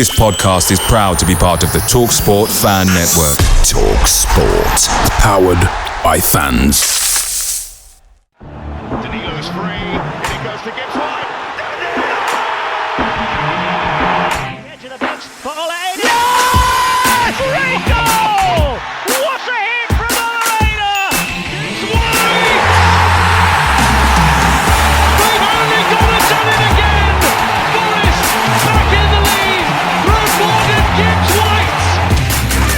This podcast is proud to be part of the TalkSport Fan Network. TalkSport. Powered by fans. Danilo's free, and it goes to Gibbs White. Edge of the box for Ole. Yes! Great goal! What a hit from Ole! Gibbs White! They've only gone and done it again! Forest back in the lead through Morgan Gibbs White.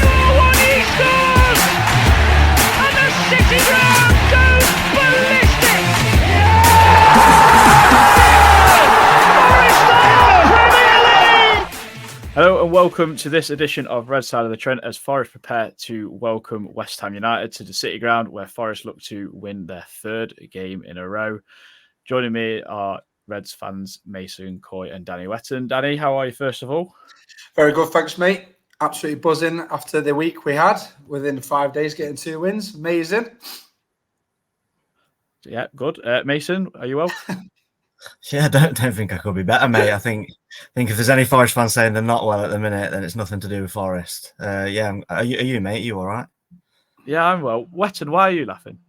Oh, and he scores! And the City ground goes ballistic! Hello and welcome to this edition of Red Side of the Trent as Forest prepare to welcome West Ham United to the City Ground, where Forest look to win their third game in a row. Joining me are Reds fans Mason, Coy and Danny Wetton. Danny, how are you first of all? Very good, thanks mate. Absolutely buzzing after the week we had. Within 5 days getting 2 wins. Amazing. Yeah, good. Mason, are you well? Yeah, I don't think I could be better, mate. I think if there's any Forest fans saying they're not well at the minute, then it's nothing to do with Forest. Are you, mate? You all right? Yeah, I'm well. Wetton, why are you laughing?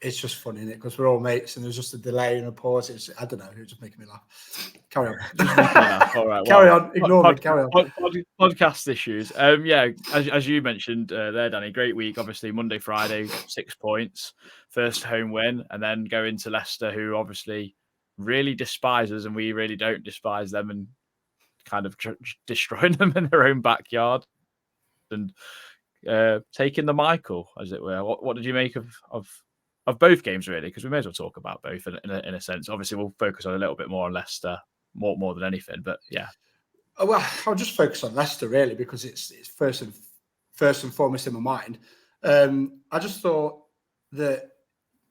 It's just funny, isn't it? Because we're all mates and there's just a delay and a pause. I don't know. It was just making me laugh. Carry on. Just making me laugh. All right. Carry on. Ignore me. Carry on. Podcast issues. Yeah, as you mentioned there, Danny, great week. Obviously, Monday, Friday, 6 points. First home win, and then go into Leicester, who obviously really despise us, and we really don't despise them, and kind of destroying them in their own backyard and taking the Michael, as it were. What did you make of both games, really? Because we may as well talk about both in a sense. Obviously, we'll focus on a little bit more on Leicester, more than anything. But yeah. Well, I'll just focus on Leicester really because it's first and foremost in my mind. I just thought that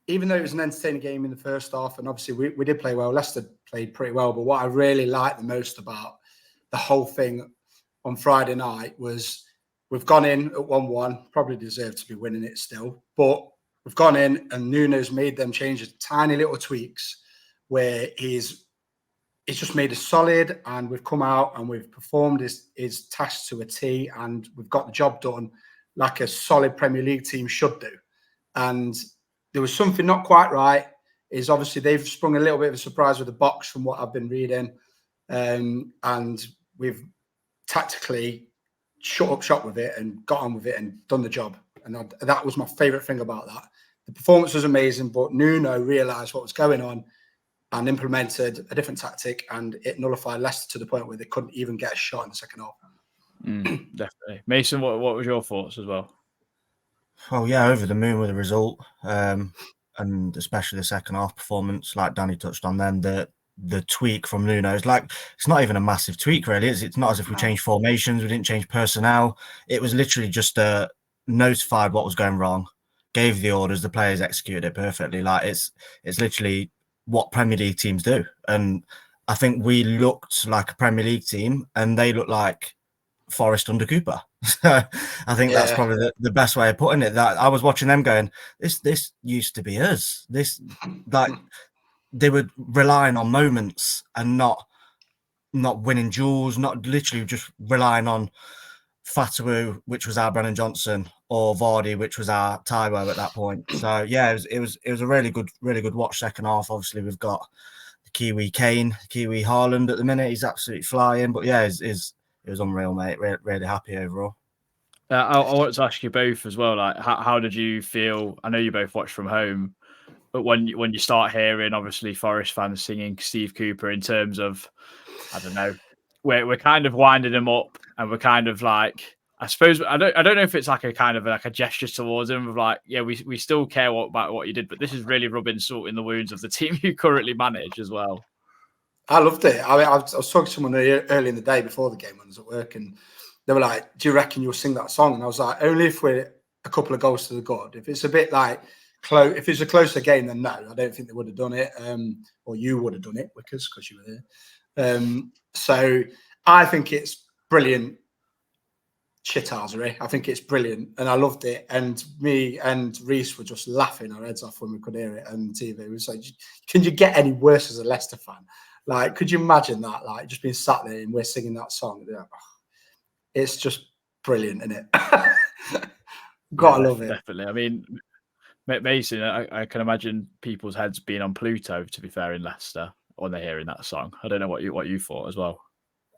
even though it was an entertaining game in the first half, and obviously we did play well, Leicester played pretty well. But what I really liked the most about the whole thing on Friday night was we've gone in at 1-1, probably deserved to be winning it still, but we've gone in and Nuno's made them changes, tiny little tweaks where he's just made us solid, and we've come out and we've performed his tasks to a T, and we've got the job done like a solid Premier League team should do. And there was something not quite right. Is obviously they've sprung a little bit of a surprise with the box from what I've been reading, and we've tactically shut up shop with it and got on with it and done the job. And that was my favourite thing about that. The performance was amazing, but Nuno realised what was going on and implemented a different tactic, and it nullified Leicester to the point where they couldn't even get a shot in the second half. Definitely. Mason, what was your thoughts as well? Well, yeah, over the moon with the result, and especially the second half performance, like Danny touched on then, the tweak from Nuno is like, it's not even a massive tweak really. It's not as if we changed formations, we didn't change personnel. It was literally just notified what was going wrong, gave the orders, the players executed it perfectly. Like it's literally what Premier League teams do. And I think we looked like a Premier League team and they looked like Forest under Cooper. I think that's probably the best way of putting it. That I was watching them going, this used to be us. This, like, they were relying on moments and not winning duels, not literally just relying on Fatawu, which was our Brennan Johnson, or Vardy, which was our Taiwo at that point. So yeah, it was a really good watch second half. Obviously, we've got the Kiwi Kane, Kiwi Haaland at the minute. He's absolutely flying. But yeah, it was unreal, mate. Really happy overall. I wanted to ask you both as well. Like, how did you feel? I know you both watched from home, but when you start hearing, obviously, Forest fans singing Steve Cooper in terms of, I don't know, we're kind of winding him up, and we're kind of like, I suppose I don't know if it's like a kind of like a gesture towards him of like, yeah, we still care about what you did, but this is really rubbing salt in the wounds of the team you currently manage as well. I loved it. I mean, I was talking to someone early in the day before the game when I was at work, and they were like, "Do you reckon you'll sing that song?" And I was like, "Only if we're a couple of goals to the good. If it's a bit like close, if it's a closer game, then no, I don't think they would have done it. Or you would have done it, Wickers, because you were there. So I think it's brilliant shithousery. I think it's brilliant, and I loved it. And me and Reese were just laughing our heads off when we could hear it on TV. We was like, "Can you get any worse as a Leicester fan Like, could you imagine that? Like, just being sat there and we're singing that song. It's just brilliant, isn't it? Gotta love it. Definitely. I mean, Mason, I can imagine people's heads being on Pluto, to be fair, in Leicester when they're hearing that song. I don't know what you thought as well.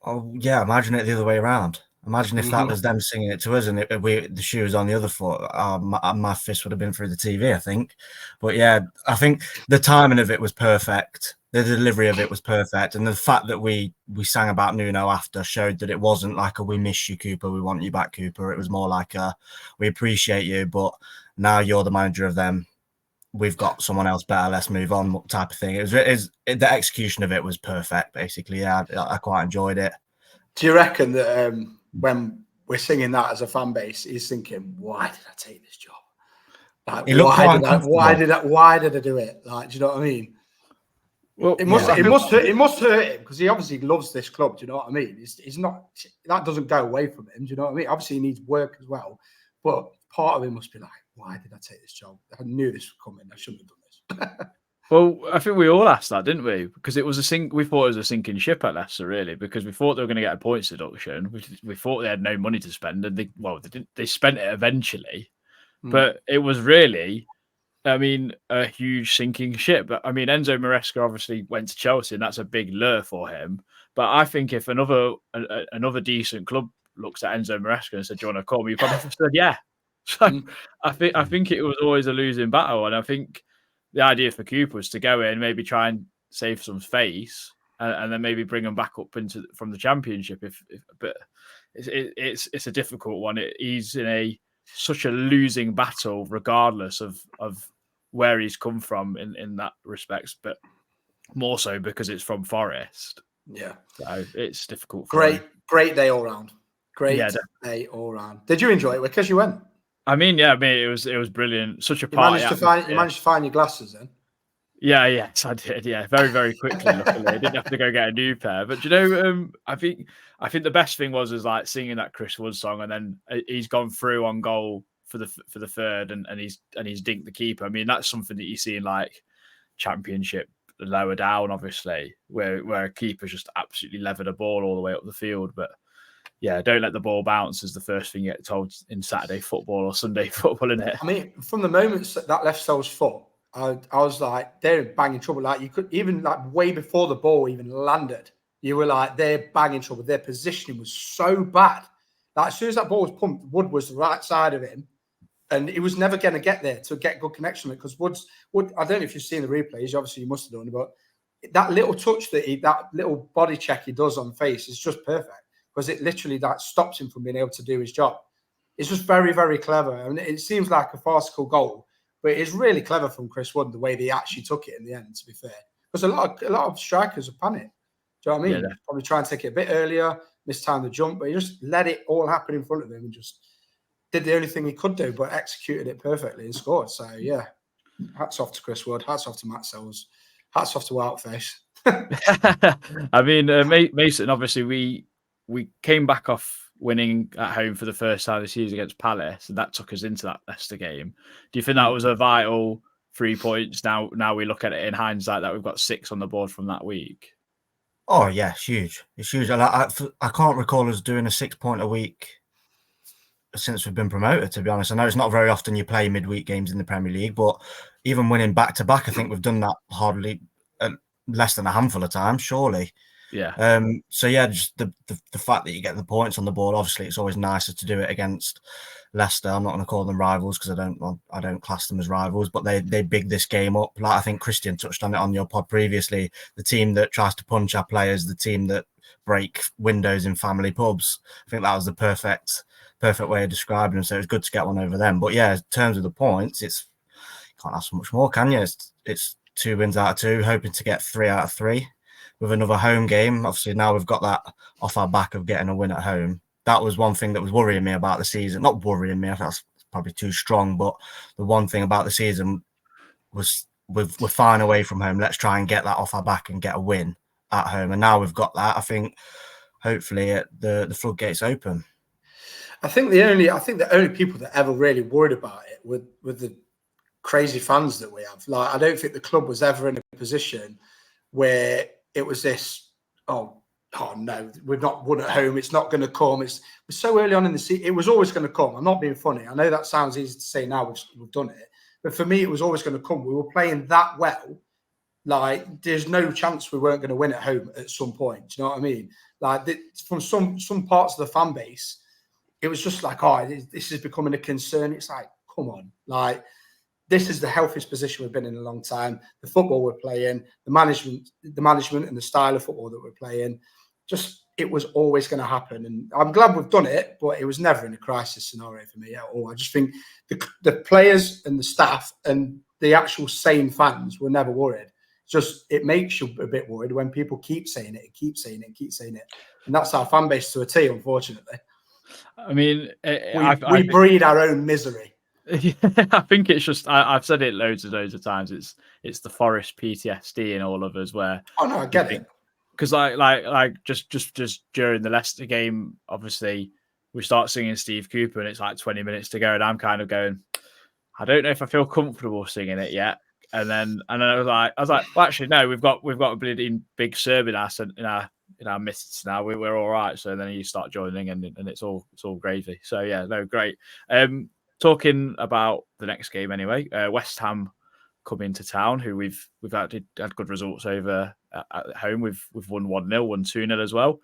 Oh, yeah, imagine it the other way around. Imagine if that was them singing it to us and the shoe was on the other foot. My fist would have been through the TV, I think. But yeah, I think the timing of it was perfect. The delivery of it was perfect. And the fact that we sang about Nuno after showed that it wasn't like a "we miss you, Cooper, we want you back, Cooper." It was more like a "we appreciate you, but now you're the manager of them. We've got someone else better. Let's move on," type of thing. The execution of it was perfect, basically. Yeah, I quite enjoyed it. Do you reckon that when we're singing that as a fan base, he's thinking, "Why did I take this job? Like, why did I do it? Like, do you know what I mean?" Well, it must hurt him because he obviously loves this club. Do you know what I mean? He's not, that doesn't go away from him. Do you know what I mean? Obviously, he needs work as well, but part of him must be like, "Why did I take this job? I knew this was coming. I shouldn't have done this." Well, I think we all asked that, didn't we? Because it was we thought it was a sinking ship at Leicester, really, because we thought they were going to get a points deduction. We thought they had no money to spend, and they spent it eventually, but it was really, I mean, a huge sinking ship. But I mean, Enzo Maresca obviously went to Chelsea, and that's a big lure for him. But I think if another decent club looks at Enzo Maresca and said, "Do you want to come?" He probably said, "Yeah." So I think it was always a losing battle, and I think the idea for Cooper was to go in, maybe try and save some face, and then maybe bring them back up from the Championship. But it's a difficult one. He's in such a losing battle, regardless of where he's come from in that respects, but more so because it's from Forest. Yeah, so it's difficult. Great day all round. Day all round. Did you enjoy it? Because you went. It was brilliant. Such a party. You managed to find your glasses then? Yeah, yes, I did. Yeah, very, very quickly. Luckily, I didn't have to go get a new pair. But I think the best thing was like singing that Chris Wood song, and then he's gone through on goal for the third, and he's dinked the keeper. I mean, that's something that you see in like Championship lower down, obviously, where a keeper's just absolutely levered a ball all the way up the field, but. Yeah, don't let the ball bounce is the first thing you get told in Saturday football or Sunday football, isn't it? I mean, from the moment that left Sol's foot, I was like, they're in banging trouble. Like, you could even, like, way before the ball even landed, you were like, they're banging trouble. Their positioning was so bad. Like, as soon as that ball was pumped, Wood was the right side of him, and he was never going to get there to get good connection with it, because Wood, I don't know if you've seen the replays, obviously you must have done, but that little touch that little body check he does on face is just perfect. Because it literally that stops him from being able to do his job. It's just very, very clever. I mean, it seems like a farcical goal, but it's really clever from Chris Wood the way they actually took it in the end. To be fair, because a lot of strikers have panicked. Do you know what I mean? Yeah. Probably try and take it a bit earlier, mistime the jump, but he just let it all happen in front of him and just did the only thing he could do, but executed it perfectly and scored. So yeah, hats off to Chris Wood, hats off to Matt Sells, hats off to Wildface. I mean, Mason, obviously we came back off winning at home for the first time this season against Palace, and that took us into that Leicester game. Do you think that was a vital 3 points? Now we look at it in hindsight that we've got 6 on the board from that week. Oh yeah, it's huge. It's huge. I can't recall us doing a 6 point a week since we've been promoted, to be honest. I know it's not very often you play midweek games in the Premier League, but even winning back to back, I think we've done that hardly less than a handful of times, surely. Yeah. So yeah, just the fact that you get the points on the board. Obviously, it's always nicer to do it against Leicester. I'm not going to call them rivals because I don't class them as rivals, but they big this game up. Like I think Christian touched on it on your pod previously. The team that tries to punch our players, the team that break windows in family pubs. I think that was the perfect way of describing them. So it's good to get one over them. But yeah, in terms of the points, you can't ask for much more, can you? It's 2 wins out of 2, hoping to get 3 out of 3. With another home game. Obviously, now we've got that off our back of getting a win at home. That was one thing that was worrying me about the season. Not worrying me, that's probably too strong, but the one thing about the season was we're fine away from home. Let's try and get that off our back and get a win at home. And now we've got that. I think hopefully the floodgates open. I think the only people that ever really worried about it were the crazy fans that we have. Like, I don't think the club was ever in a position where it was this, oh no, we've not won at home. It's not going to come. It was so early on in the season. It was always going to come. I'm not being funny. I know that sounds easy to say now. We've done it. But for me, it was always going to come. We were playing that well. Like, there's no chance we weren't going to win at home at some point. Do you know what I mean? Like, from some parts of the fan base, it was just like, oh, this is becoming a concern. It's like, come on. Like, this is the healthiest position we've been in a long time. The football we're playing, the management and the style of football that we're playing, just, it was always going to happen. And I'm glad we've done it, but it was never in a crisis scenario for me at all. I just think the players and the staff and the actual sane fans were never worried. Just, it makes you a bit worried when people keep saying it and keep saying it and keep saying it. And that's our fan base to a T, unfortunately. I mean, we breed our own misery. I think it's just, I've said it loads of times. It's the Forest PTSD in all of us where. Oh no, I get it. Because like just during the Leicester game, obviously we start singing Steve Cooper and it's like 20 minutes to go, and I'm kind of going, I don't know if I feel comfortable singing it yet. And then I was like, well, actually no, we've got a bleeding big Serb in our midst now. We're all right. So then you start joining and it's all gravy. So yeah, no, great. Talking about the next game anyway, West Ham coming to town, who we've had good results over at home. We've won 1-0, won 2-0 as well.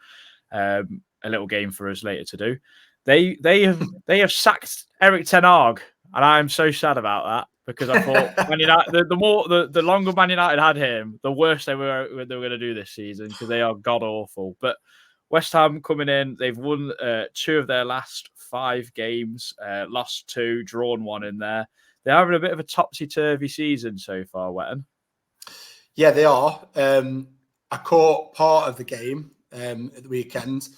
A little game for us later to do. They have sacked Eric Ten Hag, and I'm so sad about that because I thought Man United, the longer Man United had him, the worse they were going to do this season because they are god awful. But West Ham coming in, they've won 2 of their last 5 games, lost 2, drawn 1 in there. They're having a bit of a topsy-turvy season so far, Wetton. Yeah, they are. I caught part of the game at the weekend.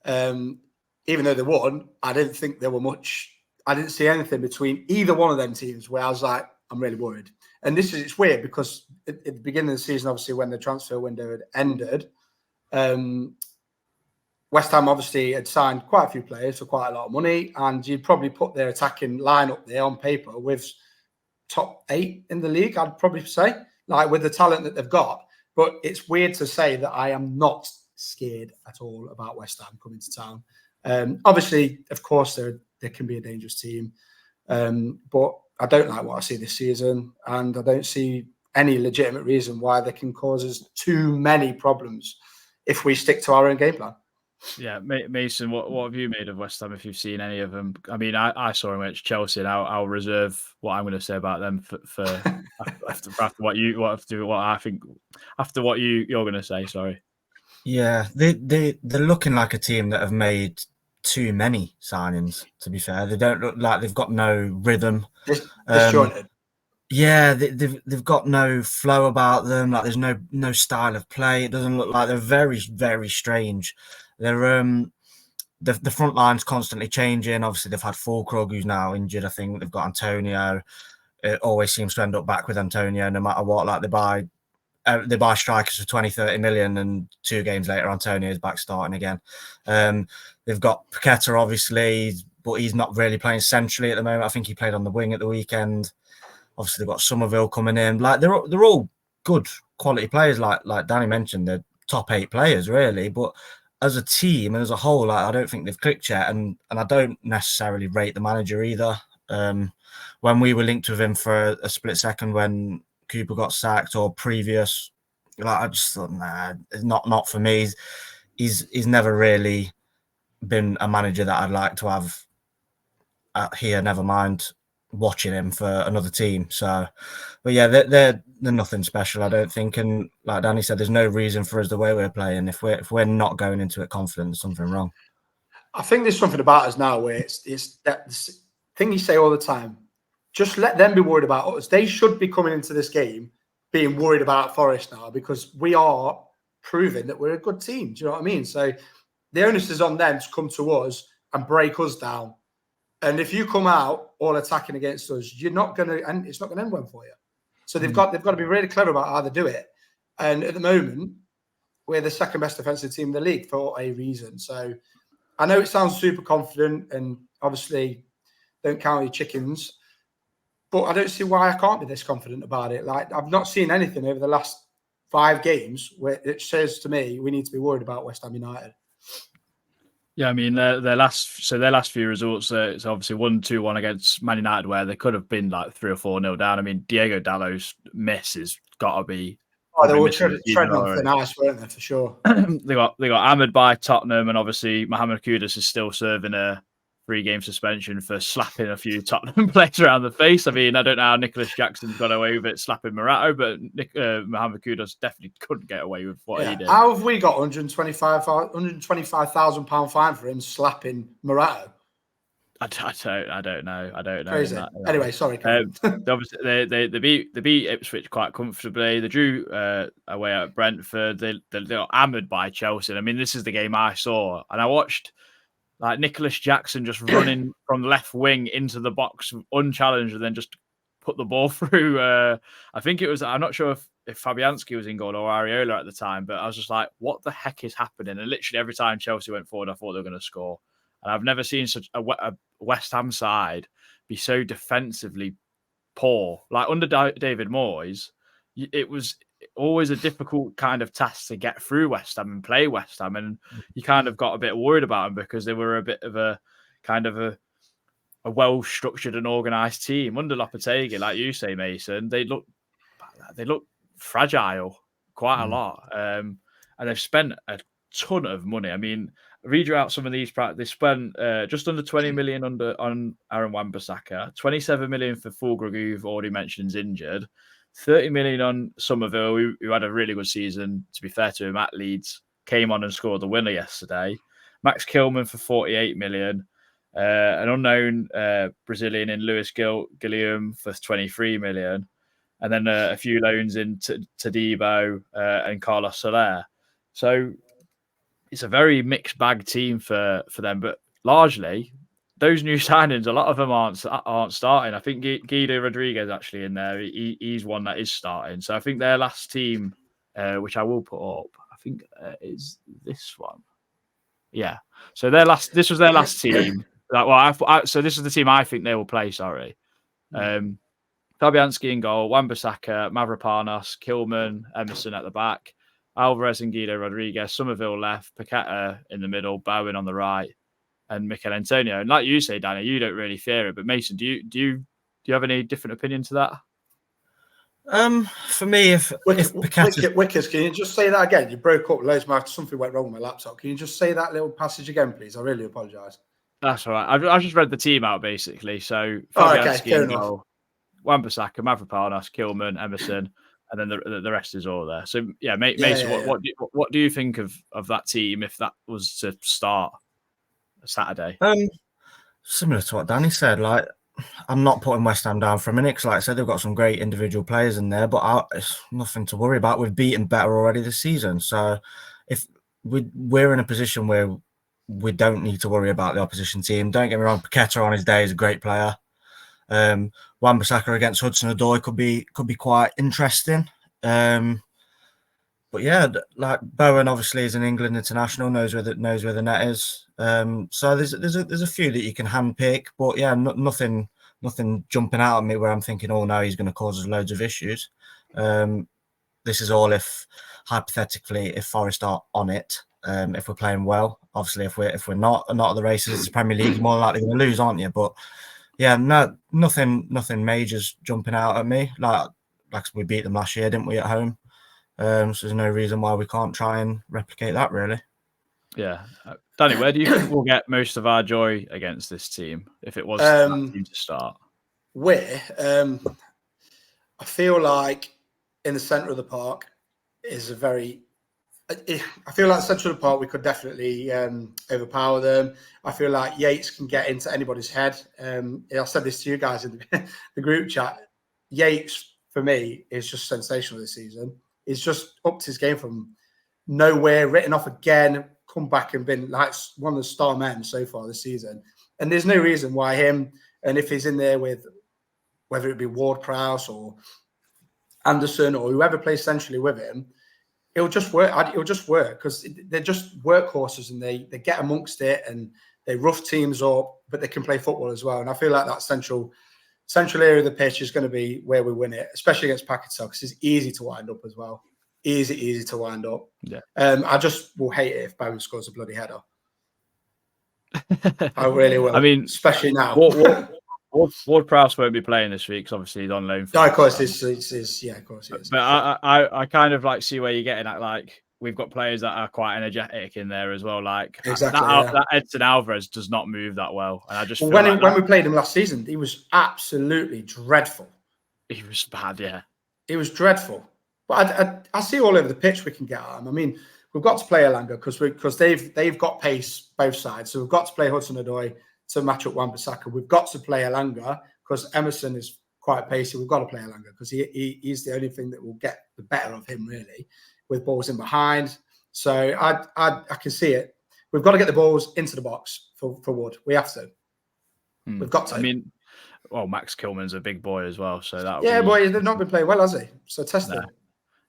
Even though they won, I didn't think there were much. I didn't see anything between either one of them teams where I was like, I'm really worried. And it's weird because at the beginning of the season, obviously, when the transfer window had ended, West Ham obviously had signed quite a few players for quite a lot of money, and you'd probably put their attacking line up there on paper with top 8 in the league, I'd probably say, like with the talent that they've got. But it's weird to say that I am not scared at all about West Ham coming to town. Obviously, of course, there can be a dangerous team, but I don't like what I see this season, and I don't see any legitimate reason why they can cause us too many problems if we stick to our own game plan. Yeah, Mason, what have you made of West Ham if you've seen any of them? I mean, I saw them against Chelsea, and I'll reserve what I'm going to say about them for after what you're going to say. Sorry. Yeah, they're looking like a team that have made too many signings. To be fair, they don't look like they've got no rhythm. Disjointed. Yeah, they've got no flow about them. Like there's no style of play. It doesn't look like they're very, very strange. They're the front line's constantly changing. Obviously, they've had Fulkrug, who's now injured. I think they've got Antonio. It always seems to end up back with Antonio, no matter what. Like they buy strikers for 20, 30 million, and 2 games later, Antonio's back starting again. They've got Paqueta, obviously, but he's not really playing centrally at the moment. I think he played on the wing at the weekend. Obviously, they've got Somerville coming in. Like they're all good quality players. Like Danny mentioned, they're top 8 players really. But as a team and as a whole, like, I don't think they've clicked yet. And I don't necessarily rate the manager either. When we were linked with him for a split second when Cooper got sacked or previous, like I just thought, nah, it's not for me. He's never really been a manager that I'd like to have here. Never mind watching him for another team. So, but yeah, they're nothing special, I don't think. And like Danny said, there's no reason for us the way we're playing. If we're not going into it confident, there's something wrong. I think there's something about us now where it's that thing you say all the time. Just let them be worried about us. They should be coming into this game being worried about Forest now because we are proving that we're a good team. Do you know what I mean? So the onus is on them to come to us and break us down. And if you come out all attacking against us, you're not going to, and it's not going to end well for you. So they've got to be really clever about how they do it. And at the moment, we're the second best defensive team in the league for a reason. So I know it sounds super confident, and obviously don't count your chickens, but I don't see why I can't be this confident about it. Like I've not seen anything over the last 5 games, where it says to me we need to be worried about West Ham United. Yeah, I mean their last few results, it's obviously 1-2-1 against Man United, where they could have been like 3 or 4-0 down. I mean, Diego Dallo's miss has got to be. Oh, they were treading on thin ice, weren't they, for sure? they got hammered by Tottenham, and obviously Mohamed Kudus is still serving a 3-game suspension for slapping a few Tottenham players around the face. I mean, I don't know how Nicholas Jackson's got away with it slapping Morato, but Mohamed Kudus definitely couldn't get away with what he did. How have we got £125,000 fine for him slapping Morato? I don't know. Crazy. Anyway, sorry. Obviously, they beat Ipswich quite comfortably. They drew away at Brentford. They got hammered by Chelsea. I mean, this is the game I saw, and I watched like Nicholas Jackson just running from the left wing into the box unchallenged, and then just put the ball through. I think it was. I'm not sure if Fabianski was in goal or Areola at the time, but I was just like, "What the heck is happening?" And literally every time Chelsea went forward, I thought they were going to score. And I've never seen such a West Ham side be so defensively poor. Like under David Moyes, it was always a difficult kind of task to get through West Ham and play West Ham. And you kind of got a bit worried about them because they were a bit of a kind of a well-structured and organised team. Under Lopetegui, like you say, Mason, they look fragile quite a lot. And they've spent a ton of money. I mean, read you out some of these. They spent just under 20 million on Aaron Wan-Bissaka, 27 million for Fulgrim, who've already mentioned is injured, 30 million on Somerville, who had a really good season, to be fair to him, at Leeds, came on and scored the winner yesterday. Max Kilman for 48 million, an unknown Brazilian in Luis Guilherme for 23 million, and then a few loans in Todibo and Carlos Soler. So it's a very mixed bag team for them, but largely those new signings, a lot of them aren't starting. I think Guido Rodriguez actually in there. He's one that is starting. So I think their last team, which I will put up, I think is this one. Yeah. So this was their last team. So this is the team I think they will play. Sorry. Fabianski in goal, Wan-Bissaka, Mavropanos, Kilman, Emerson at the back, Alvarez and Guido Rodriguez, Somerville left, Paqueta in the middle, Bowen on the right, and Mikel Antonio. And like you say, Danny, you don't really fear it, but Mason, do you have any different opinion to that? For me, if Paqueta... Wickers, can you just say that again? You broke up loads. Something went wrong with my laptop. Can you just say that little passage again, please? I really apologise. That's all right. I just read the team out basically. So Fabianski in goal, Wan-Bissaka, Mavropanos, Kilman, Emerson. And then the rest is all there. So yeah, Mason, what do you think of that team if that was to start Saturday? Similar to what Danny said, like I'm not putting West Ham down for a minute because, like I said, they've got some great individual players in there, but it's nothing to worry about. We've beaten better already this season, so if we're in a position where we don't need to worry about the opposition team. Don't get me wrong, Paqueta on his day is a great player. Wan-Bissaka against Hudson-Odoi could be quite interesting. But yeah, like Bowen obviously is an England international, knows where the net is. So there's a few that you can handpick, but yeah, nothing jumping out at me where I'm thinking, oh no, he's going to cause us loads of issues. This is all if hypothetically if Forest are on it, if we're playing well. Obviously, if we're not at the races, it's the Premier League, you're more likely going to lose, aren't you? But yeah, nothing major's jumping out at me. Like we beat them last year, didn't we, at home? So there's no reason why we can't try and replicate that, really. Yeah. Danny, where do you think we'll get most of our joy against this team if it was that team to start? I feel like in the centre of the park is a very... I feel like centre of the park, we could definitely overpower them. I feel like Yates can get into anybody's head. I said this to you guys in the group chat. Yates, for me, is just sensational this season. He's just upped his game from nowhere, written off again, come back and been like one of the star men so far this season. And there's no reason why him, and if he's in there with, whether it be Ward-Prowse or Anderson or whoever plays centrally with him, it'll just work. It'll just work because they're just workhorses and they get amongst it and they rough teams up, but they can play football as well. And I feel like that central area of the pitch is going to be where we win it, especially against Pakistan because it's easy to wind up as well. easy to wind up. Yeah. I just will hate it if Bowen scores a bloody header. I really will. I mean, especially now. Ward-Prowse won't be playing this week because obviously he's on loan. No, of course, it's yeah, of course he is. But I kind of like see where you're getting at. Like we've got players that are quite energetic in there as well. Like exactly, that Edson Alvarez does not move that well, and I just when we played him last season, he was absolutely dreadful. He was bad, yeah. He was dreadful. But I see all over the pitch we can get at him. I mean, we've got to play Elanga because they've got pace both sides. So we've got to play Hudson-Odoi to match up Wan-Bissaka. We've got to play Elanga because Emerson is quite pacey. We've got to play Elanga because he's the only thing that will get the better of him, really, with balls in behind. So I can see it. We've got to get the balls into the box for Wood. We have to. We've got to. I mean, well, Max Kilman's a big boy as well, so that boy, they've not been playing well, has he? So test them.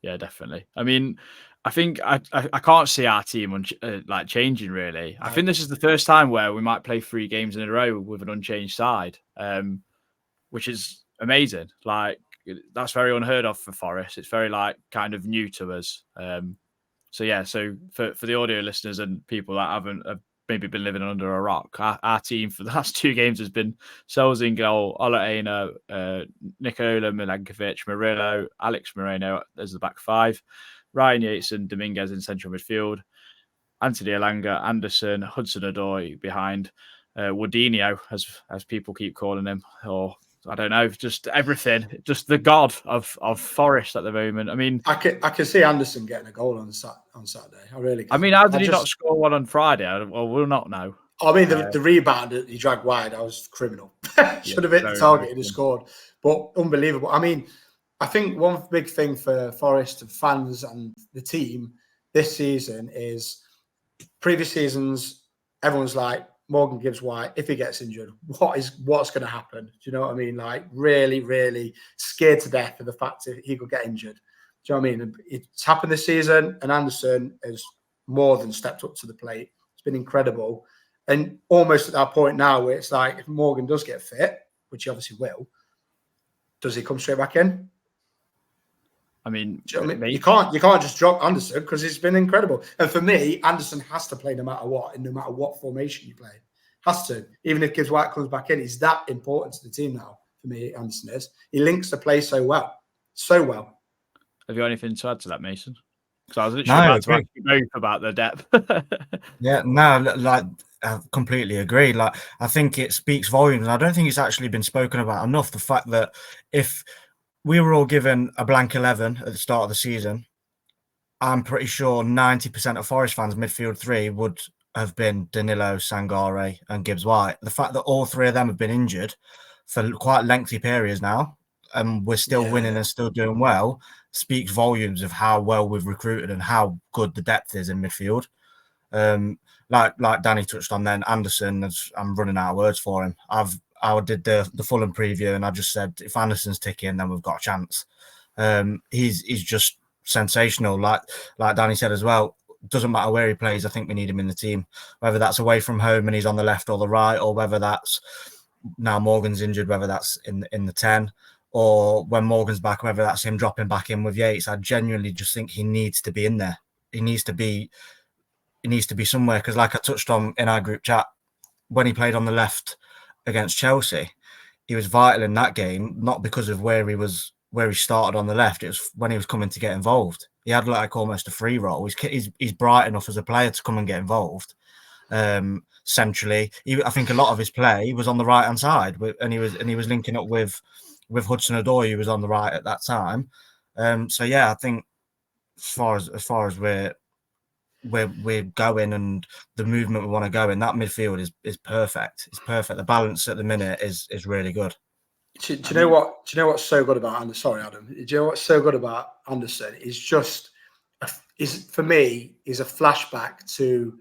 Yeah, definitely. I mean, I think I can't see our team like changing really. I think this is the first time where we might play 3 games in a row with an unchanged side, which is amazing. Like that's very unheard of for Forest. It's very like kind of new to us. So for the audio listeners and people that haven't maybe been living under a rock, our team for the last 2 games has been Sells in goal, Ola Aina, Nikola Milankovic, Murillo, Alex Moreno as the back 5, Ryan Yates and Dominguez in central midfield, Anthony Elanga, Anderson, Hudson-Odoi behind, Woodinho, as people keep calling him, or I don't know, just everything, just the god of Forest at the moment. I mean, I can see Anderson getting a goal on Saturday. I really can. I mean, how did he not score one on Friday? Well, we'll not know. I mean, the rebound that he dragged wide, that was criminal. Should have hit the target and scored. But unbelievable. I mean, I think one big thing for Forest and fans and the team this season is previous seasons, everyone's like, Morgan Gibbs-White, if he gets injured, what's going to happen? Do you know what I mean? Like, really, really scared to death of the fact that he could get injured. Do you know what I mean? It's happened this season, and Anderson has more than stepped up to the plate. It's been incredible. And almost at that point now where it's like, if Morgan does get fit, which he obviously will, does he come straight back in? I mean, you can't just drop Anderson because it's been incredible. And for me, Anderson has to play no matter what, and no matter what formation you play. Has to. Even if Gibbs-White comes back in, he's that important to the team now. For me, Anderson is. He links the play so well. So well. Have you got anything to add to that, Mason? Because I was literally about to ask you both about the depth. Yeah, no, like I completely agree. Like I think it speaks volumes, and I don't think it's actually been spoken about enough. The fact that if we were all given a blank 11 at the start of the season, I'm pretty sure 90% of Forest fans' midfield 3 would have been Danilo, Sangare, and Gibbs-White. The fact that all 3 of them have been injured for quite lengthy periods now, and we're still winning and still doing well, speaks volumes of how well we've recruited and how good the depth is in midfield. Like Danny touched on then, Anderson, I'm running out of words for him. I did the Fulham preview and I just said, if Anderson's ticking, then we've got a chance. He's just sensational. Like Danny said as well, doesn't matter where he plays, I think we need him in the team. Whether that's away from home and he's on the left or the right, or whether that's now Morgan's injured, whether that's in the 10, or when Morgan's back, whether that's him dropping back in with Yates. I genuinely just think he needs to be in there. He needs to be somewhere, because like I touched on in our group chat, when he played on the left against Chelsea, he was vital in that game, not because of where he started on the left. It was when he was coming to get involved. He had like almost a free role. He's bright enough as a player to come and get involved. Centrally, I think a lot of his play was on the right hand side, and he was linking up with Hudson-Odoi, who was on the right at that time. So yeah, I think as far as we're going and the movement we want to go in, that midfield is perfect. It's perfect. The balance at the minute is really good. Do you know what's so good about Anderson? Sorry, Adam. Do you know what's so good about Anderson? For me, is a flashback to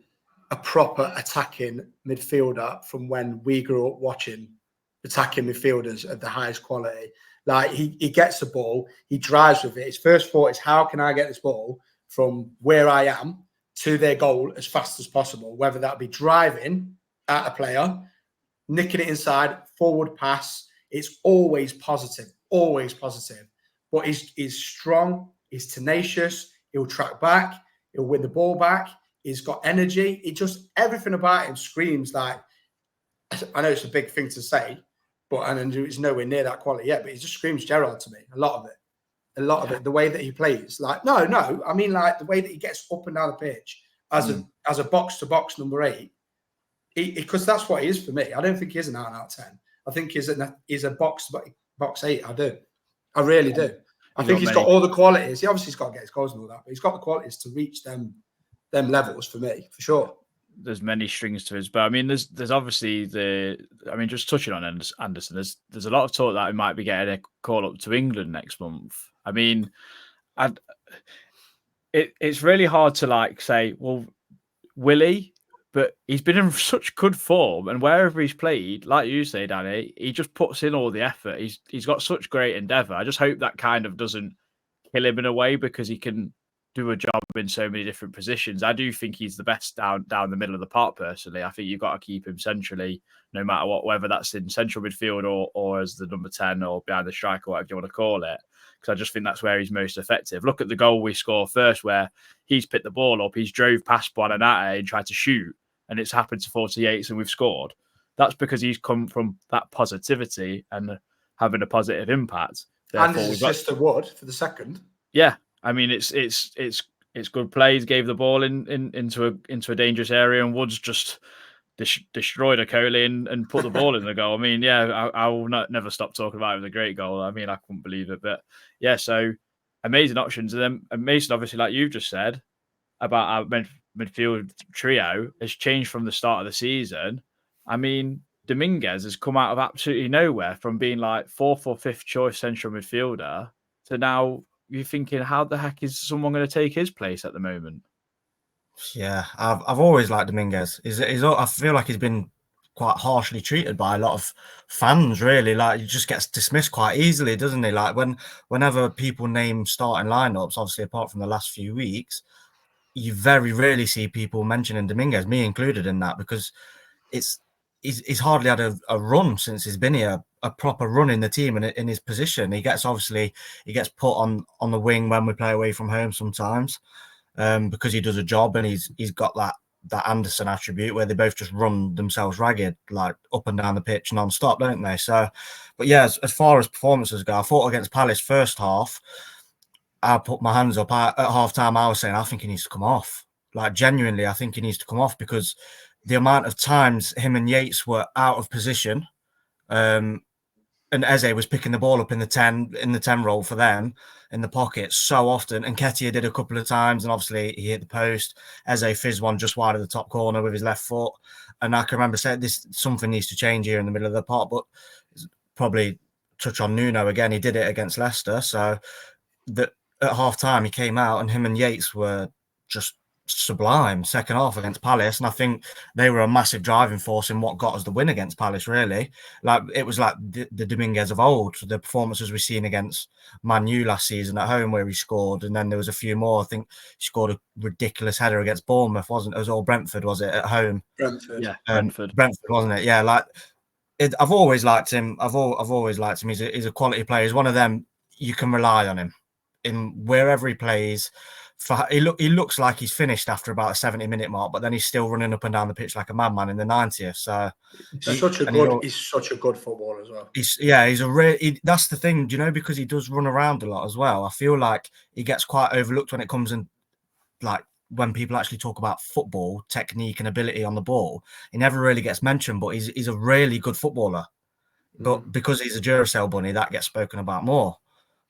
a proper attacking midfielder from when we grew up watching attacking midfielders of the highest quality. Like he gets the ball, he drives with it. His first thought is, how can I get this ball from where I am to their goal as fast as possible? Whether that be driving at a player, nicking it inside, forward pass. It's always positive. But he's strong, he's tenacious, He'll track back. He'll win the ball back. He's got energy. Everything about him screams like, I know it's a big thing to say, and it's nowhere near that quality yet, but he just screams Gerrard to me. A lot of it, the way that he plays. Like, no, I mean, like the way that he gets up and down the pitch as a box to box number 8, because that's what he is for me. I don't think he is an out 10. I think he's a box 8. I really do. I think he's got all the qualities. He obviously has got to get his goals and all that, but he's got the qualities to reach them levels for me, for sure. There's many strings to his bow. I mean, there's obviously just touching on Anderson, there's a lot of talk that he might be getting a call up to England next month. I mean, it's really hard to like say, well, will he? But he's been in such good form, and wherever he's played, like you say, Danny, he just puts in all the effort. He's got such great endeavour. I just hope that kind of doesn't kill him in a way, because he can do a job in so many different positions. I do think he's the best down the middle of the park, personally. I think you've got to keep him centrally, no matter what, whether that's in central midfield or as the number 10 or behind the striker, whatever you want to call it. Because I just think that's where he's most effective. Look at the goal we score first, where he's picked the ball up, he's drove past Buonanotte and tried to shoot, and it's happened to 48s and we've scored. That's because he's come from that positivity and having a positive impact. Therefore, and his assist to Wood for the second. Yeah, I mean it's good play. He gave the ball into a dangerous area, and Woods just destroyed a Coley and put the ball in the goal. I mean, yeah, I will never stop talking about it. It was a great goal. I mean, I couldn't believe it. But yeah, so amazing options. And then Mason, obviously, like you've just said about our midfield trio, has changed from the start of the season. I mean, Dominguez has come out of absolutely nowhere from being like 4th or 5th choice central midfielder to now you're thinking, how the heck is someone going to take his place at the moment? Yeah, I've always liked Dominguez. I feel like he's been quite harshly treated by a lot of fans, really. Like, he just gets dismissed quite easily, doesn't he? Like, whenever people name starting lineups, obviously apart from the last few weeks, you very rarely see people mentioning Dominguez, me included in that, because he's hardly had a run since he's been here, a proper run in the team and in his position. He gets put on the wing when we play away from home sometimes, because he does a job, and he's got that Anderson attribute where they both just run themselves ragged, like up and down the pitch non-stop, don't they? So, but yeah, as far as performances go, I thought against Palace first half, I put my hands up. At half time, I was saying, I think he needs to come off. Like, genuinely, I think he needs to come off, because the amount of times him and Yates were out of position, and Eze was picking the ball up in the 10 role for them in the pocket so often. And Nketiah did a couple of times, and obviously he hit the post. Eze fizzed one just wide of the top corner with his left foot. And I can remember saying, something needs to change here in the middle of the park. But probably touch on Nuno again. He did it against Leicester. So at half time, he came out, and him and Yates were just sublime second half against Palace, and I think they were a massive driving force in what got us the win against Palace. Really, like, it was like the Dominguez of old, the performances we've seen against Man U last season at home where he scored, and then there was a few more. I think he scored a ridiculous header against Bournemouth, wasn't it? It was all Brentford, was it, at home? Brentford, yeah, Brentford, wasn't it? Yeah, like I've always liked him. I've always liked him. He's a quality player. He's one of them you can rely on him in wherever he plays. He looks like he's finished after about a 70-minute mark, but then he's still running up and down the pitch like a madman in the 90th. So he's such a good footballer as well. That's the thing, because he does run around a lot as well. I feel like he gets quite overlooked when it comes in, like, when people actually talk about football technique and ability on the ball. He never really gets mentioned, but he's a really good footballer. But because he's a Duracell bunny, that gets spoken about more.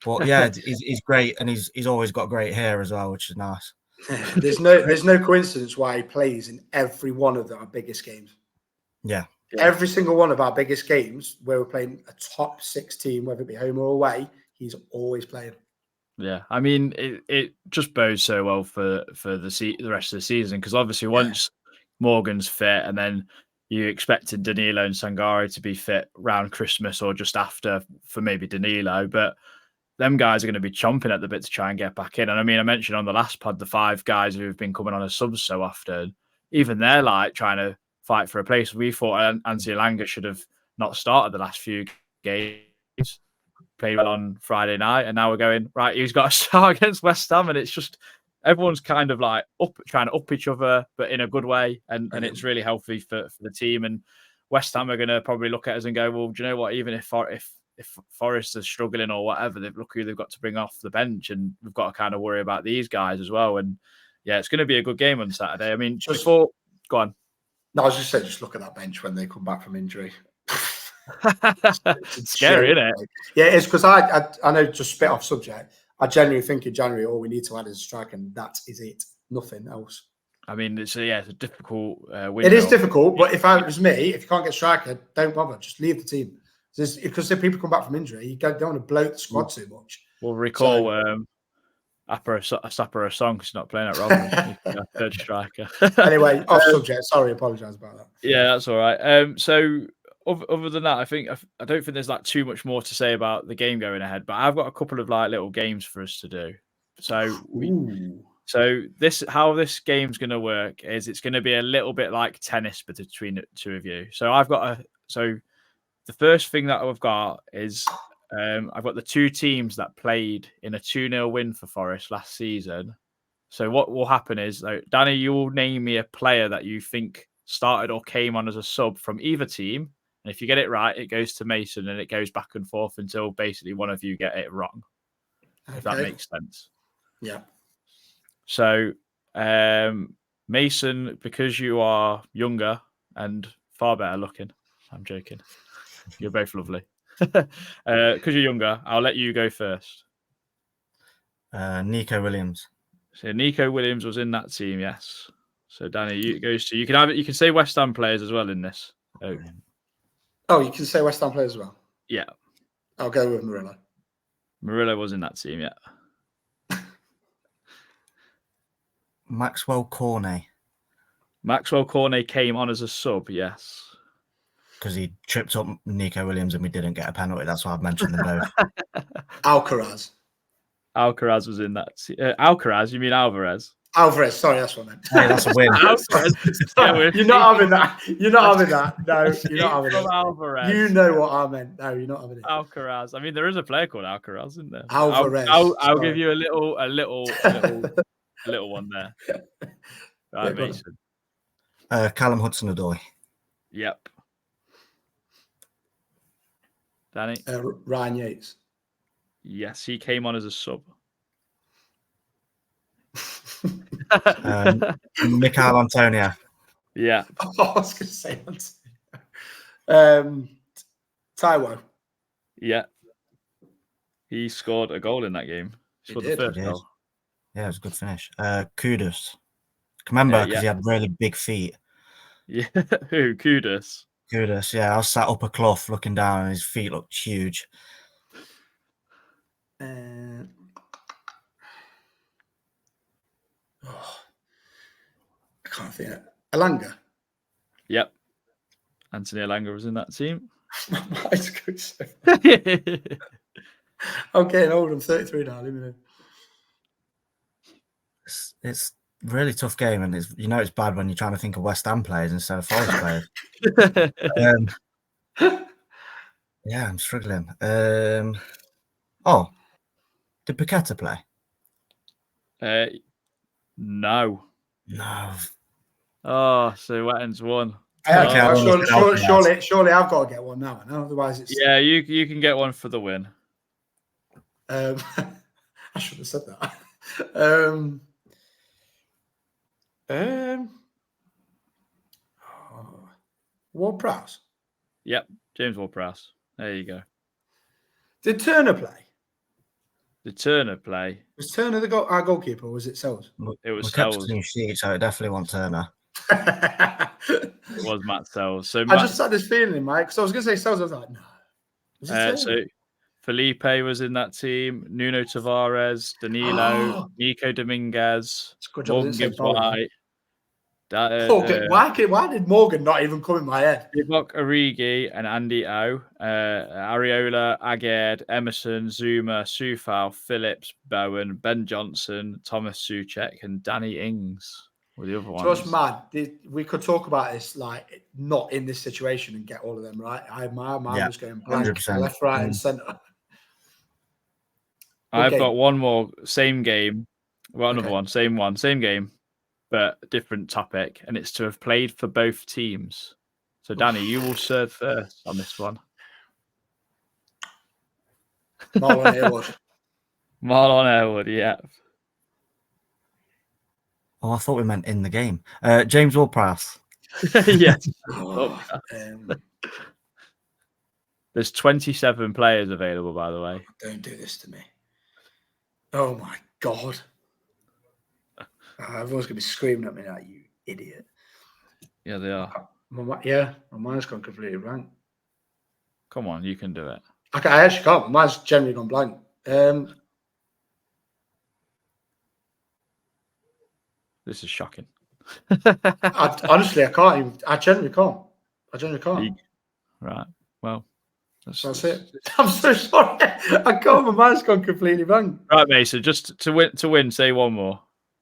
But yeah, he's great, and he's always got great hair as well, which is nice. There's no coincidence why he plays in every one of our biggest games. Yeah. Every single one of our biggest games where we're playing a top 6 team, whether it be home or away, he's always playing. Yeah, I mean, it just bodes so well for the rest of the season, because obviously once Morgan's fit, and then you expected Danilo and Sangare to be fit around Christmas or just after for maybe Danilo, but them guys are going to be chomping at the bit to try and get back in. And I mean, I mentioned on the last pod the 5 guys who've been coming on as subs so often. Even they're like trying to fight for a place. We thought Anzi Elanga should have not started the last few games, played well on Friday night, and now we're going, right, he's got to start against West Ham, and it's just everyone's kind of like trying to up each other, but in a good way, and it's really healthy for the team. And West Ham are going to probably look at us and go, well, do you know what? Even if Forest is struggling or whatever, look who they've got to bring off the bench, and we've got to kind of worry about these guys as well. And yeah, it's going to be a good game on Saturday. I mean, go on. No, I was just saying, just look at that bench when they come back from injury. It's scary, isn't it? Yeah, it is, because I know, just spit off subject, I genuinely think in January all we need to add is a striker, and that is it. Nothing else. I mean, it's a difficult window. It is difficult, but if it was me, if you can't get a striker, don't bother. Just leave the team. Because if people come back from injury, you don't want to bloat the squad too much. We'll recall Sapper a song. He's not playing at Robin. Third striker. Anyway, off subject. Sorry, apologise about that. Yeah, that's all right. So other than that, I don't think there's like too much more to say about the game going ahead. But I've got a couple of like little games for us to do. So how this game's going to work is it's going to be a little bit like tennis between the two of you. So the first thing that I've got is I've got the two teams that played in a 2-0 win for Forest last season. So what will happen is, Danny, you will name me a player that you think started or came on as a sub from either team. And if you get it right, it goes to Mason, and it goes back and forth until basically one of you get it wrong. Okay. If that makes sense. Yeah. So Mason, because you are younger and far better looking, I'm joking. You're both lovely. Because you're younger, I'll let you go first. Nico Williams. So Nico Williams was in that team, yes. So Danny, you can say West Ham players as well in this. Oh, you can say West Ham players as well. Yeah. I'll go with Murillo. Murillo was in that team, yeah. Maxwell Cornet. Maxwell Cornet came on as a sub, yes. Because he tripped up Nico Williams and we didn't get a penalty. That's why I've mentioned them both. Alcaraz. Alcaraz was in that. Alcaraz? You mean Alvarez? Alvarez. Sorry, that's what I meant. Hey, that's a win. You're not having that. You're not having that. No, you're not having it. Alvarez. You know what I meant. No, you're not having it. Alcaraz. I mean, there is a player called Alcaraz, isn't there? Alvarez. I'll give you a little one there. Right, Mason. Callum Hudson-Odoi. Yep. Danny? Ryan Yates. Yes, he came on as a sub. Michael Antonio. Yeah. Oh, I was going to say Antonio. Taiwo. Yeah. He scored a goal in that game. He scored the first goal. Yeah, it was a good finish. Kudus. Remember, because he had really big feet. Yeah. Who? Kudus? Kudus, yeah. I was sat up a clough looking down and his feet looked huge. I can't think of it. Elanga. Yep. Anthony Elanga was in that team. I'm getting old. I'm 33 now. Leave me know. It's a really tough game, and it's bad when you're trying to think of West Ham players instead of Forest players. Yeah, I'm struggling. Did Paqueta play? No. Oh, so Wetton's won. Surely I've got to get one now. Otherwise, it's yeah. You can get one for the win. I should have said that. Ward-Prowse. Yep, James Ward-Prowse. There you go. Did Turner play? Did Turner play? Was Turner our goalkeeper, or was it Sells? It was Sells. So I definitely want Turner. It was Matt Sells. So I just had this feeling in my, because I was going to say Sells. I was like, no. So Felipe was in that team. Nuno Tavares, Danilo, Nico Dominguez, Morgan Gibbs-White. Why did Morgan not even come in my head? Divock Origi and Andy O, Areola, Aged, Emerson, Zuma, Soufal, Phillips, Bowen, Ben Johnson, Thomas Souček, and Danny Ings were the other ones. Just mad. We could talk about this like not in this situation and get all of them right. My mind was going blank, 100%. Left, right, and centre. I've got one more same game. Well, another Okay. one, same game, but different topic, and it's to have played for both teams. So, Danny, you will serve first on this one. Marlon Harewood. Marlon Harewood, yeah. Oh, I thought we meant in the game. James Ward-Prowse. Yes. Oh, There's 27 players available, by the way. don't do this to me. Oh my God. Everyone's going to be screaming at me like, you idiot. Yeah, they are. My mind's gone completely blank. Come on, you can do it. Okay, I actually can't. My mind's generally gone blank. This is shocking. Honestly, I can't even. I generally can't. Right. Well, that's it. I'm so sorry. I can't. My mind's gone completely blank. Right, Mason. Just to win. Say one more.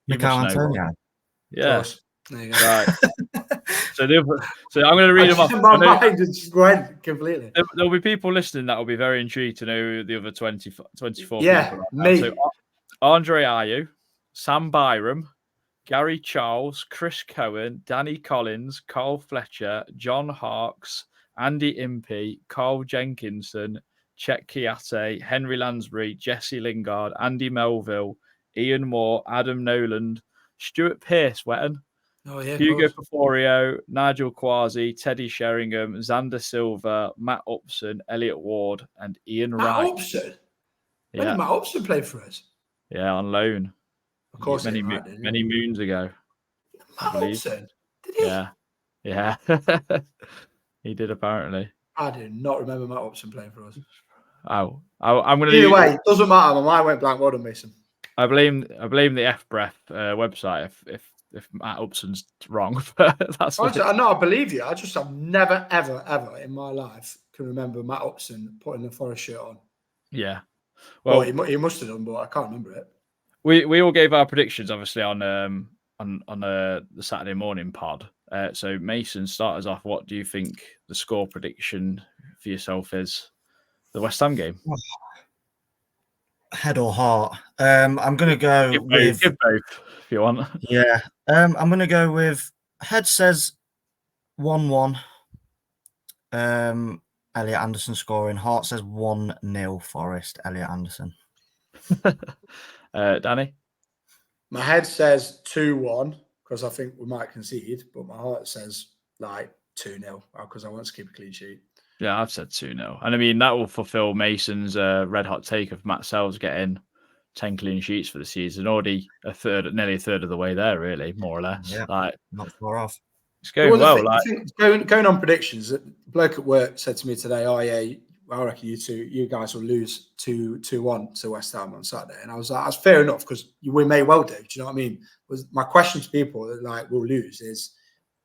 Mikel Antonio. Yeah. There you go. Right. So I'm going to read them off. My mind just went completely. There'll be people listening that will be very intrigued to know the other 24 yeah, people. Me. So Andre Ayew, Sam Byram, Gary Charles, Chris Cohen, Danny Collins, Carl Fletcher, John Harkes, Andy Impey, Carl Jenkinson, Chet Kiate, Henry Lansbury, Jesse Lingard, Andy Melville, Ian Moore, Adam Noland, Stuart Pearce, Hugo Paforio, Nigel Quasi, Teddy Sheringham, Xander Silva, Matt Upson, Elliot Ward, and Ian Wright. Matt Upson? When did Matt Upson play for us? Yeah, on loan. Of course, many moons ago. Matt Upson? Did he? Yeah. He did apparently. I do not remember Matt Upson playing for us. Oh, I'm going to. Either way, it doesn't matter. My mind went blank. Well done, Mason. I blame the FBref website if Matt Upson's wrong. That's I believe you. I've never ever in my life can remember Matt Upson putting a Forest shirt on. Yeah. Well, he must have done, but I can't remember it. We all gave our predictions, obviously, on the Saturday morning pod. So Mason, start us off. What do you think the score prediction for yourself is? The West Ham game. Head or heart? I'm going to go give with both if you want. Yeah, I'm going to go with head says 1-1. Elliot Anderson scoring. Heart says 1-0 Forest. Elliot Anderson. Danny? My head says 2-1 because I think we might concede, but my heart says like 2-0 because I want to keep a clean sheet. Yeah, I've said 2-0. And I mean, that will fulfill Mason's red hot take of Matt Sells getting 10 clean sheets for the season. Already nearly a third of the way there, really, more or less. Yeah, not far off. It's going well. Going on predictions, the bloke at work said to me today, "Oh yeah, I reckon you guys will lose 2-1 to West Ham on Saturday." And I was like, "That's fair enough because we may well do." Do you know what I mean? My question to people that like will lose is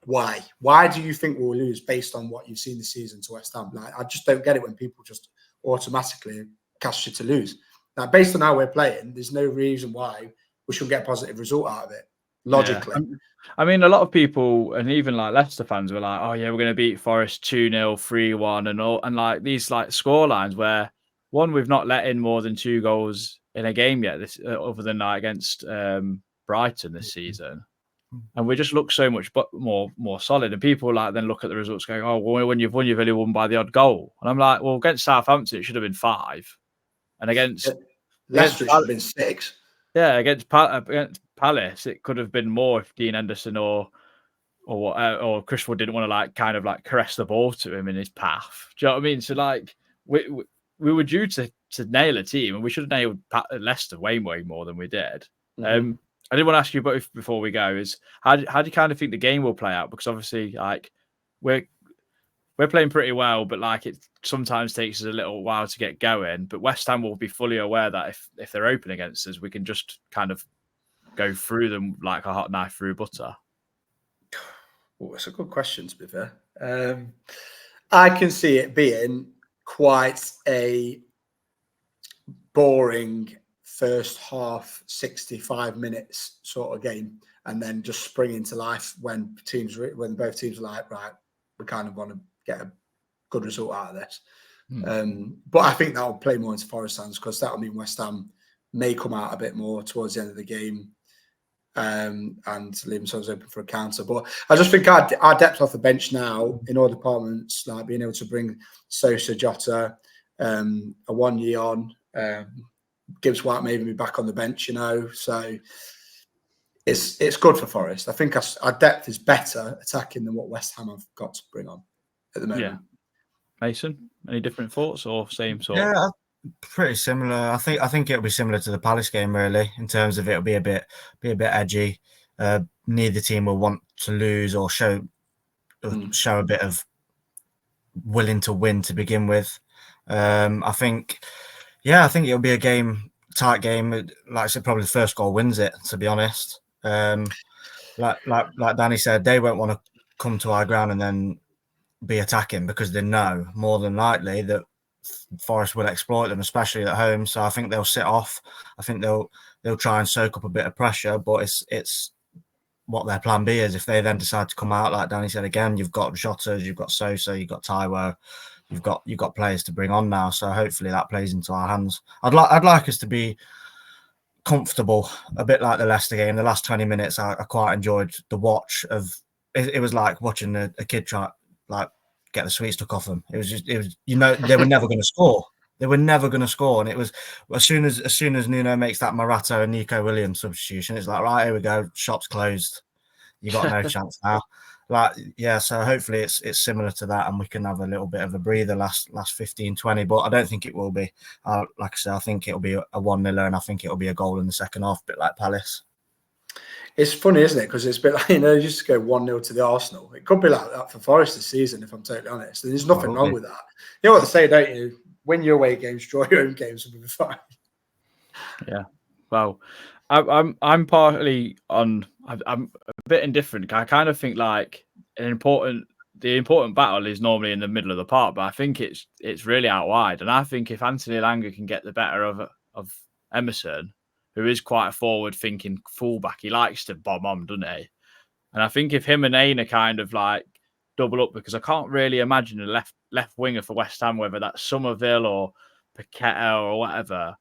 why? Why do you think we'll lose based on what you've seen this season to West Ham? Like, I just don't get it when people just automatically cast you to lose. Like, based on how we're playing, there's no reason why we shouldn't get a positive result out of it. Logically. Yeah. I mean, a lot of people, and even like Leicester fans, were like, "Oh yeah, we're going to beat Forest 2-0, 3-1," and all, and like these like score lines where we've not let in more than 2 goals in a game yet. This other than like against Brighton this season, and we just look so much more solid. And people like then look at the results, going, "Oh, well, when you've won, you've only won by the odd goal." And I'm like, "Well, against Southampton, it should have been 5, and against Leicester, it should have been 6." Yeah, against Palace, it could have been more if Dean Henderson or Chris Wood didn't want to kind of caress the ball to him in his path. Do you know what I mean? So like we were due to nail a team, and we should have nailed Leicester way more than we did. Mm-hmm. I did want to ask you both before we go is how do you kind of think the game will play out? Because obviously like we're playing pretty well, but like it sometimes takes us a little while to get going. But West Ham will be fully aware that if they're open against us, we can just kind of go through them like a hot knife through butter. Well, it's a good question, to be fair. I can see it being quite a boring first half, 65 minutes sort of game, and then just spring into life when both teams are like, right, we kind of want to get a good result out of this. But I think that will play more into Forest hands because that will mean West Ham may come out a bit more towards the end of the game. and leave themselves open for a counter. But I just think our depth off the bench now in all departments, like being able to bring Sosa, Jota, a 1 year on, Gibbs White maybe be back on the bench, so it's good for Forest. I think our depth is better attacking than what West Ham have got to bring on at the moment. Yeah. Mason, any different thoughts or same sort? Yeah, pretty similar. I think it'll be similar to the Palace game, really, in terms of it'll be a bit edgy. Neither team will want to lose or show a bit of willing to win to begin with. I think it'll be a tight game. Like I said, probably the first goal wins it, to be honest. Like Danny said, they won't want to come to our ground and then be attacking because they know more than likely that Forest will exploit them, especially at home. So I think they'll sit off. I think they'll try and soak up a bit of pressure, but it's what their plan B is. If they then decide to come out, like Danny said again, you've got Jota, you've got Sosa, you've got Taiwo, you've got players to bring on now. So hopefully that plays into our hands. I'd like us to be comfortable, a bit like the Leicester game. The last 20 minutes, I quite enjoyed the watch of. It was like watching a kid try get the sweets took off them. It was they were never going to score. They were never going to score, and it was as soon as Nuno makes that Morata and Nico Williams substitution, it's like, right, here we go, shop's closed. You got no chance now. So hopefully it's similar to that, and we can have a little bit of a breather last 15-20, but I don't think it will be. Like I said, I think it'll be a 1-0, and I think it'll be a goal in the second half, a bit like Palace. It's funny, isn't it? Because it's a bit like, just to go 1-0 to the Arsenal. It could be like that for Forest this season, if I'm totally honest. And there's nothing wrong with that. You know what they say, don't you? Win your away games, draw your own games, will be fine. Yeah. Well, I'm partly on. I'm a bit indifferent. I kind of think like the important battle is normally in the middle of the park, but I think it's really out wide. And I think if Anthony Elanga can get the better of Emerson, who is quite a forward-thinking fullback, he likes to bomb on, doesn't he? And I think if him and Aina kind of like double up, because I can't really imagine a left winger for West Ham, whether that's Somerville or Paqueta or whatever,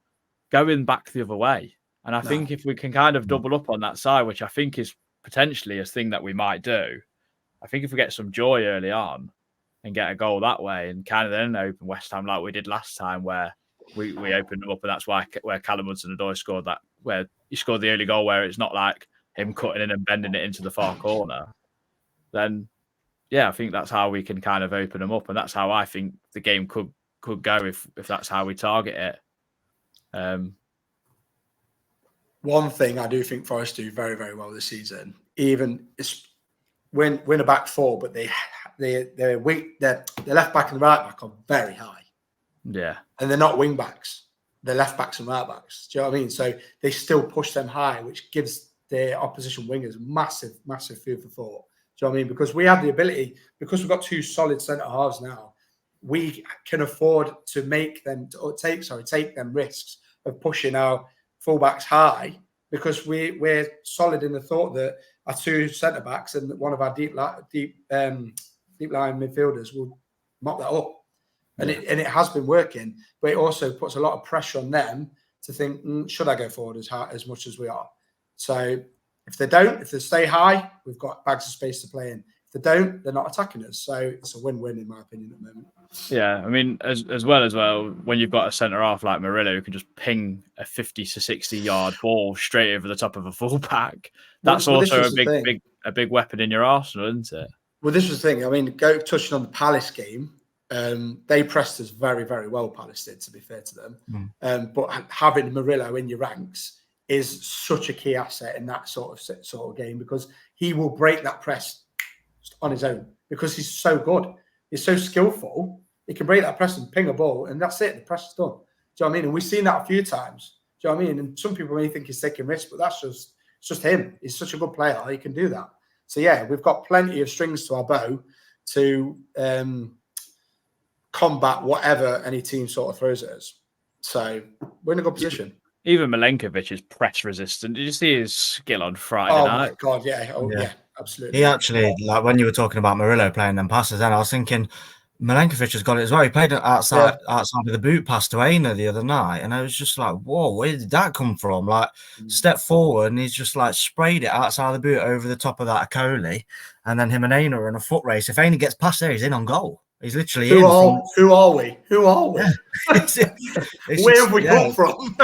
going back the other way. And I think if we can kind of double up on that side, which I think is potentially a thing that we might do, I think if we get some joy early on and get a goal that way and kind of then open West Ham like we did last time, where we opened them up, and that's where Callum Hudson-Odoi scored that, where he scored the only goal where it's not like him cutting in and bending it into the far corner. Then, yeah, I think that's how we can kind of open them up, and that's how I think the game could go if that's how we target it. One thing I do think Forest do very, very well this season, even win a back four, but their left back and the right back are very high. Yeah. And they're not wing backs. They're left backs and right backs. Do you know what I mean? So they still push them high, which gives their opposition wingers massive, massive food for thought. Do you know what I mean? Because we have the ability, because we've got two solid centre halves now, we can afford to take them risks of pushing our fullbacks high, because we're solid in the thought that our two centre backs and one of our deep line midfielders will mop that up. And it has been working, but it also puts a lot of pressure on them to think, should I go forward as much as we are? So if they stay high, we've got bags of space to play in. If they don't, they're not attacking us. So it's a win-win in my opinion at the moment. Yeah, I mean, as well, when you've got a centre half like Murillo who can just ping a 50 to 60 yard ball straight over the top of a fullback, that's also a big weapon in your arsenal, isn't it? Well, this was the thing. I mean, touching on the Palace game. They pressed us very, very well, Palace did, to be fair to them. But having Murillo in your ranks is such a key asset in that sort of game, because he will break that press on his own, because he's so good. He's so skillful. He can break that press and ping a ball, and that's it. The press is done. Do you know what I mean? And we've seen that a few times. Do you know what I mean? And some people may think he's taking risks, but it's just him. He's such a good player. He can do that. So, yeah, we've got plenty of strings to our bow to combat whatever any team sort of throws at us. So we're in a good position. Even Milenkovic is press resistant. Did you see his skill on Friday night? Oh my God, yeah. Yeah, absolutely. He actually, like when you were talking about Murillo playing them passes, then I was thinking Milenkovic has got it as well. He played it outside of the boot pass to Aina the other night, and I was just like, whoa, where did that come from? Like, step forward, and he's just like sprayed it outside the boot over the top of that Akoli, and then him and Aina are in a foot race. If Aina gets past there, he's in on goal. He's literally Who are we? Yeah. Where have we come from?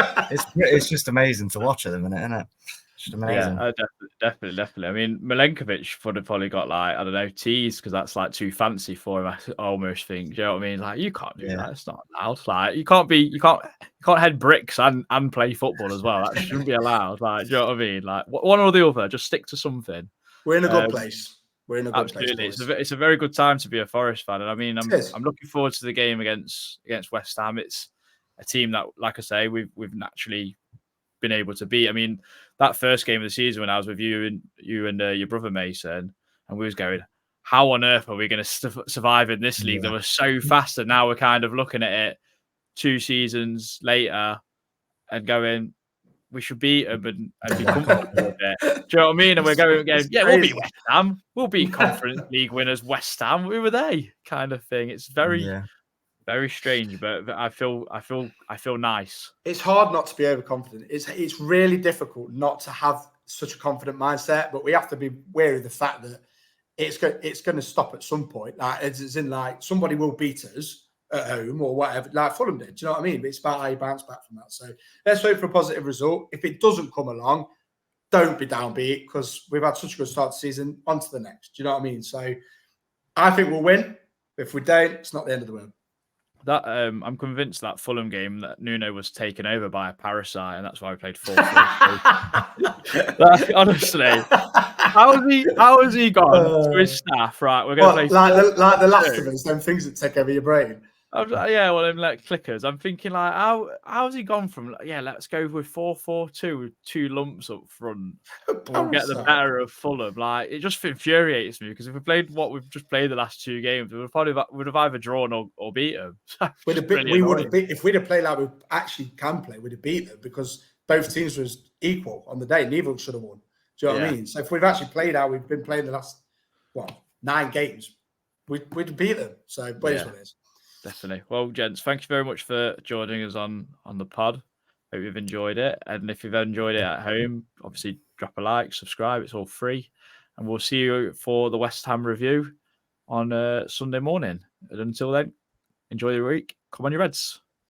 It's just amazing to watch at the minute, isn't it? It's just amazing. Yeah, definitely. I mean, Milenkovic would have probably got like, I don't know, teased because that's like too fancy for him. I almost think. Do you know what I mean? Like, you can't do that. It's not allowed. Like, you can't head bricks and play football as well. That shouldn't be allowed. Like, do you know what I mean? Like, one or the other. Just stick to something. We're in a good place. We're in a good place. It's a very good time to be a Forest fan, and I mean, I'm looking forward to the game against West Ham. It's a team that, like I say, we've naturally been able to beat. I mean, that first game of the season when I was with you and your brother Mason, and we was going, how on earth are we going to survive in this league? They were so fast, and now we're kind of looking at it 2 seasons later and going, we should beat them and be comfortable with it. Do you know what I mean? And we're going again, we'll beat West Ham. We'll beat Conference League winners West Ham. Who were they? Kind of thing. It's very strange, but I feel nice. It's hard not to be overconfident. It's really difficult not to have such a confident mindset, but we have to be wary of the fact that it's going to stop at some point. Like, it's in like somebody will beat us at home or whatever, like Fulham did. Do you know what I mean? But it's about how you bounce back from that. So let's hope for a positive result. If it doesn't come along, don't be downbeat, because we've had such a good start to the season. On to the next. Do you know what I mean? So I think we'll win. If we don't, it's not the end of the world. That I'm convinced that Fulham game that Nuno was taken over by a parasite, and that's why we played 4-4. Honestly, how has he gone to his staff? Right, we're going to play like the last of us. Them things that take over your brain. I'm like, them like clickers. I'm thinking like, how's he gone from let's go with 4-4-2 with 2 lumps up front. We'll get the better of Fulham. Like, it just infuriates me, because if we played what we've just played the last 2 games, we would have either drawn or beat them. If we'd have played like we actually can play, we'd have beat them, because both teams was equal on the day. Neither should have won. Do you know what I mean? So if we've actually played how we've been playing the last 9 games, we'd beat them. So but it's what it is. Definitely. Well, gents, thank you very much for joining us on the pod. Hope you've enjoyed it. And if you've enjoyed it at home, obviously drop a like, subscribe. It's all free. And we'll see you for the West Ham review on Sunday morning. And until then, enjoy the week. Come on, you Reds.